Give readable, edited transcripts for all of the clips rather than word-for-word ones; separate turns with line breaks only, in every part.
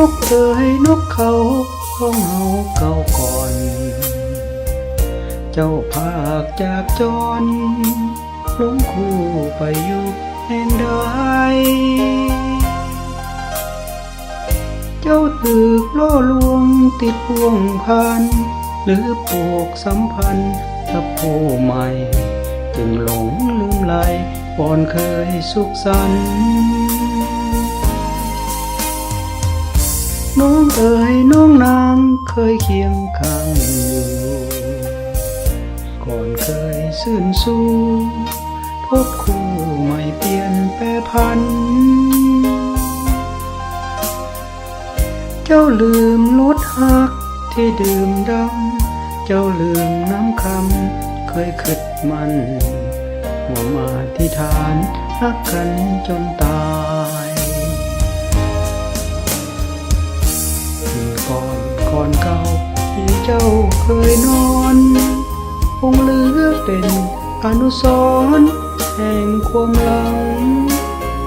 กเอ๋ยนกเขาห้องเฮาเก่าก่อนเจ้าภาคจากจรลงคู่ไปอยู่แห่งใดเจ้าตึกล่อลวงติดพ่วงพันหรือผูกสัมพันธ์กับผู้ใหม่จึงหลงลืมไหลก่อนเคยสุขสันต์น้องเอ๋ยน้องนางเคยเคียงข้างอยู่ก่อนเคยซื่นสู้พบคู่ใหม่เปลี่ยนแปรพันเจ้าลืมลดหักที่ดื่มดำเจ้าลืมน้ำคำเคยคิดมันว่ามาที่ฐานรักกันจนตายก่อนเก่าที่เจ้าเคยนอนคงเหลือเป็นอนุสรณ์แห่งความหลัง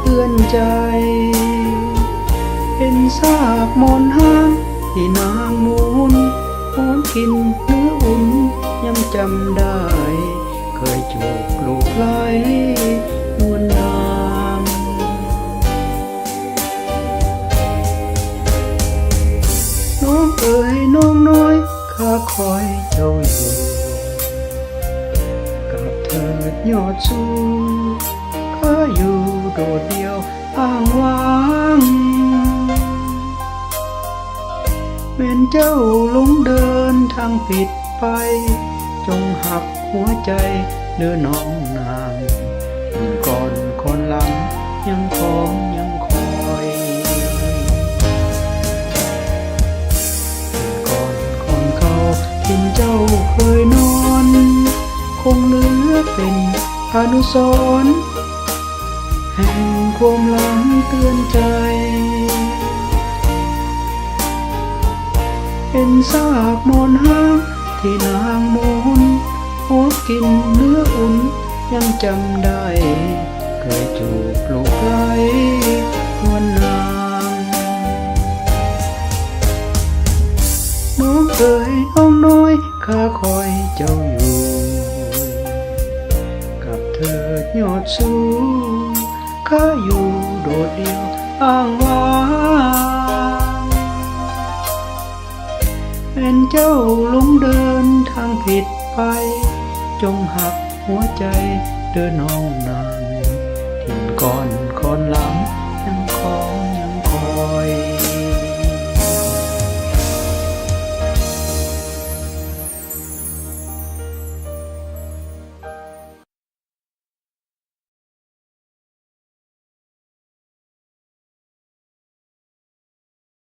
เตือนใจเป็นซากมอนห้างที่นางมูลหอมกินเนื้ออุ่นยังจำได้เคยจูบลูกไหลนวลนางน้องเอ๋ยน้องน้อยข้าคอยเจ้าอยู่กับเธอยอดสูงข้าอยู่โดดเดียวอ้างว้างเป็นเจ้าหลงเดินทางผิดไปจงหักหัวใจเนื้อน้องนางก่อนคนหลังยังคอยก่อนคนเขาทินเจ้าเคยนอนคงเหลือเป็นอนุสรณ์แห่งความหลังเตือนใจเป็นซากมอนห้างที่นางมูลหัวกินเนื้ออุ่นยังจำได้เคยจูบลูกไหลนวลนางน้องเอ๋ยน้องน้อยข้าคอยเจ้าอยู่กับเธอยอดสูงข้าอยู่โดดเดียวอ้างว้างเป็นเจ้าหลงเดินทางผิดไปจงหักหัวใจเดินน้องนางทิ้งก่อนคนหลัง